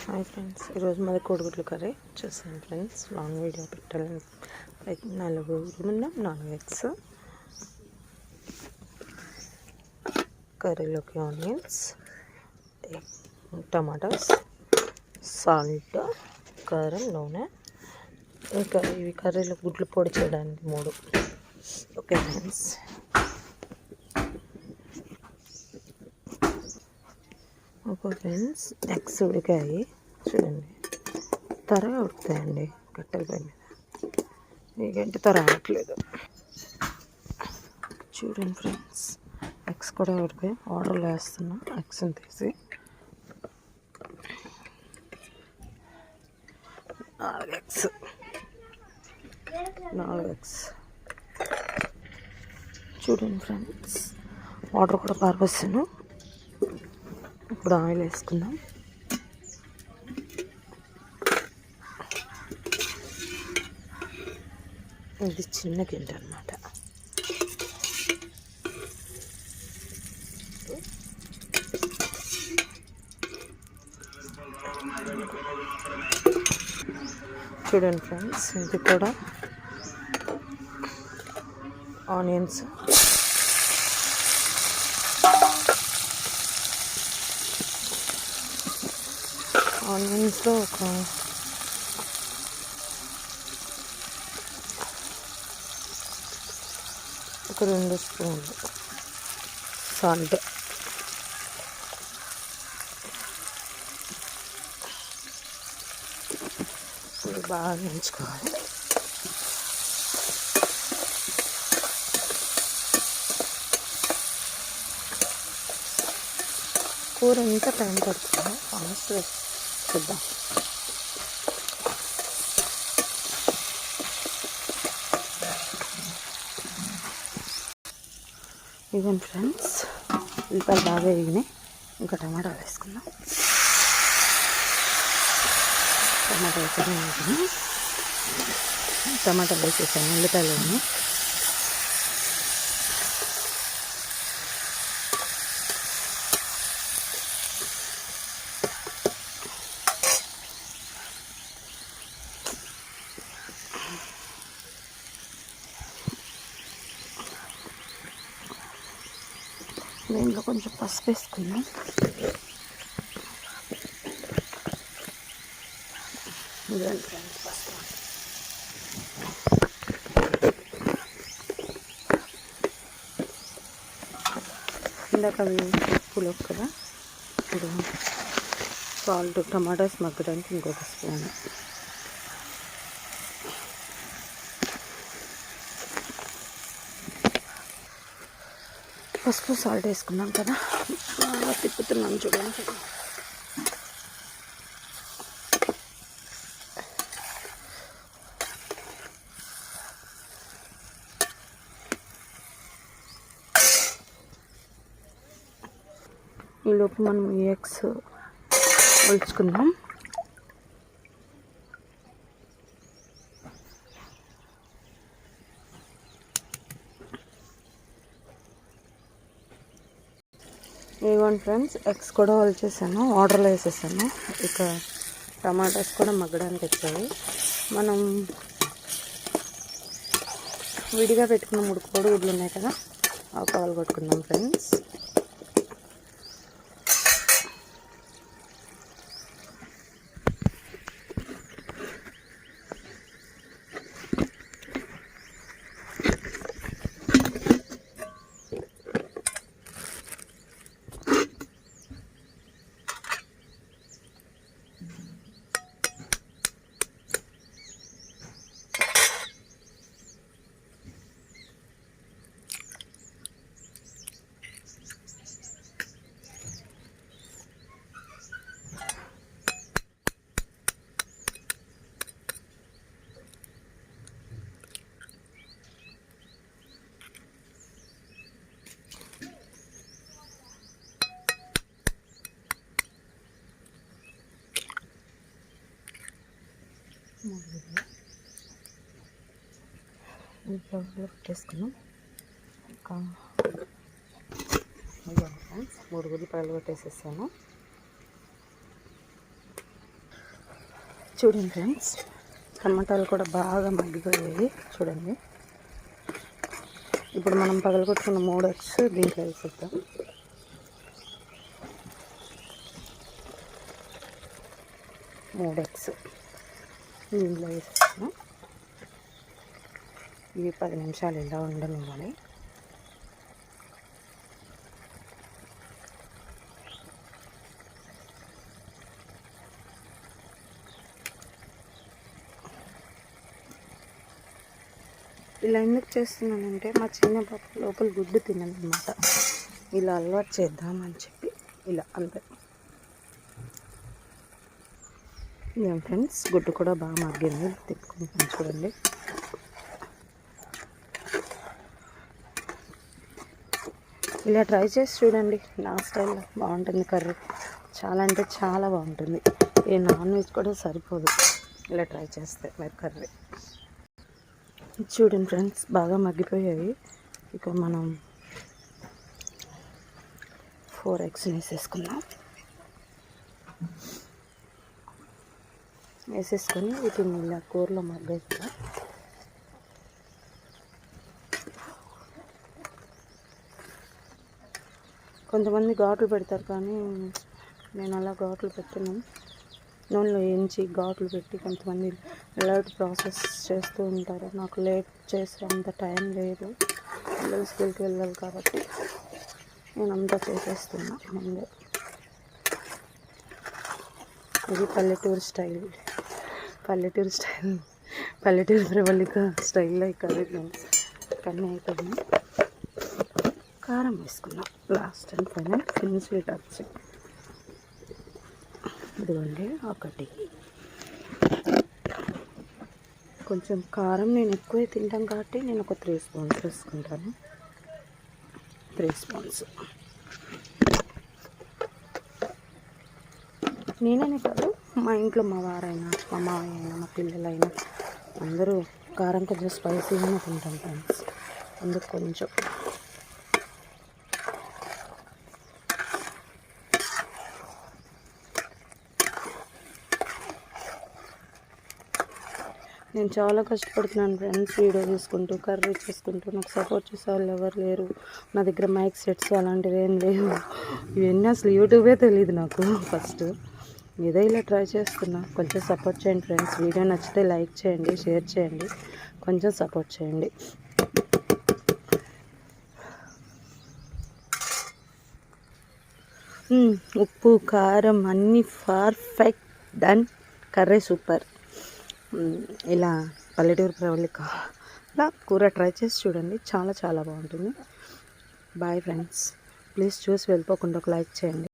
Hi friends, ఈరోజు మాది కోడిగుడ్ల curry చూసాను ఫ్రెండ్స్. లాంగ్ వీడియో పెట్టాలని 4 ఎగ్స్, కర్రీలోకి ఆనియన్స్, టమాటాస్, సాల్ట్, కారం, నూనె, ఇంకా ఇవి కర్రీలో గుడ్లు పొడి చేయడానికి 3. ఓకే ఫ్రెండ్స్, ఎగ్స్ ఉడికాయి చూడండి. త్వరగా ఉడుకుతాయండి కట్టెల పొయ్యి మీద. మీకేంటి రావట్లేదు చూడండి ఫ్రెండ్స్. ఎగ్స్ కూడా ఉడికాయి. ఆర్డర్లో వేస్తున్నా ఎగ్స్ని తీసి. 4 ఎగ్స్ చూడండి ఫ్రెండ్స్. వాటర్ కూడా పారబోసాను. ఇప్పుడు ఆయిల్ వేసుకుందాం. ఇది చిన్న గింజ అన్నమాట. చూడండి ఫ్రెండ్స్, ఇది కూడా ఆనియన్స్, ఆనియన్స్లో ఒక 2 స్పూన్లు సాల్ట్, ఇది బాగా వేయించుకోవాలి. కూర ఎంత టైం పడుతుందో ఫాస్ట్ చూద్దాం. ఇవన్నీ ఫ్రెండ్స్, ఉల్లిపాయలు బాగా వేగినాయి. ఇంకా టమాటా వేసుకుందాం. టమాటా వేసేసాను. ఉల్లిపాయలు ఉన్నాయి. దీంట్లో కొంచెం పసుపు వేసుకుందాం. పసుపు ఇందాక అవి ఉప్పులు కదా. ఇప్పుడు సాల్ట్, టమాటాస్ మగ్గడానికి ఇంకొక స్పూన్, పసుపు సాల్ట్ వేసుకున్నాం కదా. బాగా తిప్పుతున్నాం చూడండి. ఈలోపు మనం ఈ ఎగ్స్ ఒలుచుకుందాం. ఇవ్వండి ఫ్రెండ్స్, ఎగ్స్ కూడా ఒలిచేసాను. ఆర్డర్లో వేసేసాను. ఇక టమాటాస్ కూడా మగ్గడానికి వచ్చాయి. మనం విడిగా పెట్టుకున్న 3 కోడిగుడ్లు ఉన్నాయి కదా, అవి పగలు కొట్టుకుందాం ఫ్రెండ్స్. ఇంట్లో పెట్టేసుకున్నాం. ఇంకా 3 ఉల్లిపాయలు కొట్టేసేసాను. చూడండి ఫ్రెండ్స్, టమాటాలు కూడా బాగా మగ్గిపోయాయి చూడండి. ఇప్పుడు మనం పగలగొట్టుకున్న 3 ఎగ్స్ దీంట్లో వేసేద్దాం. దీంట్లో వేసేస్తాను. ఇవి 10 నిమిషాలు ఇలా ఉండనివ్వాలి. ఇలా ఎందుకు చేస్తున్నానంటే మా చిన్న పాప లోపల గుడ్డు తినదన్నమాట. ఇలా అలవాటు చేద్దామని చెప్పి ఇలా అంతే. ఏం ఫ్రెండ్స్, గుడ్డు కూడా బాగా మగ్గింది, తిప్పుకుంటాను చూడండి. ఇలా ట్రై చేసి చూడండి, నా స్టైల్లో బాగుంటుంది కర్రీ. చాలా అంటే చాలా బాగుంటుంది. ఏ నాన్ వెజ్ కూడా సరిపోదు ఇలా ట్రై చేస్తే మీరు కర్రీ. చూడండి ఫ్రెండ్స్, బాగా మగ్గిపోయాయి. ఇక మనం 4 ఎగ్స్ వేసేసుకుందాం. వేసేసుకొని వీటిని ఇలా కూరలో మగ్గేస్తాం. కొంతమంది ఘాట్లు పెడతారు, కానీ నేను అలా ఘాట్లు పెట్టను. నూనెలో వేయించి ఘాట్లు పెట్టి కొంతమంది లేట్ ప్రాసెస్ చేస్తూ ఉంటారు. నాకు లేట్ చేసే అంత టైం లేదు, పిల్లలు స్కూల్కి వెళ్ళాలి కాబట్టి నేను అంతా చేసేస్తున్నా ముందే. ఇది పల్లెటూరు ప్రవళిక స్టైల్లో ఈ కర్రీ కన్నీ అయిపోయింది. కారం వేసుకున్నాం last and final finish touch. ఇదిగోండి ఒకటి. కొంచెం కారం నేను ఎక్కువ తింటాను కాబట్టి నేను ఒక 3 స్పూన్స్ వేసుకుంటాను. 3 స్పూన్స్. నేనే కాదు, మా ఇంట్లో మా వారైనా మా మావయ్య అయినా మా పిల్లలైనా అందరూ కారం కొంచెం స్పైసీగానే తింటాం ఫ్రెండ్స్. అందుకు కొంచెం నేను చాలా కష్టపడుతున్నాను ఫ్రెండ్స్, వీడియో తీసుకుంటూ కర్రీ చేసుకుంటూ. నాకు సపోర్ట్ చేసే వాళ్ళు ఎవరు లేరు. నా దగ్గర మైక్ సెట్స్ అలాంటివి ఏం లేవు. ఇవన్నీ అసలు యూట్యూబే తెలియదు నాకు. ఫస్ట్ ఏదో ఇలా ట్రై చేస్తున్నా. కొంచెం సపోర్ట్ చేయండి ఫ్రెండ్స్. వీడియో నచ్చితే లైక్ చేయండి, షేర్ చేయండి, కొంచెం సపోర్ట్ చేయండి. ఉప్పు కారం అన్నీ పర్ఫెక్ట్, డన్. Curry super. ఇలా పల్లెటూరు ప్రవళికలా కూర ట్రై చేసి చూడండి, చాలా చాలా బాగుంటుంది. Bye friends. ప్లీజ్ చూసి వెళ్ళిపోకుండా ఒక లైక్ చేయండి.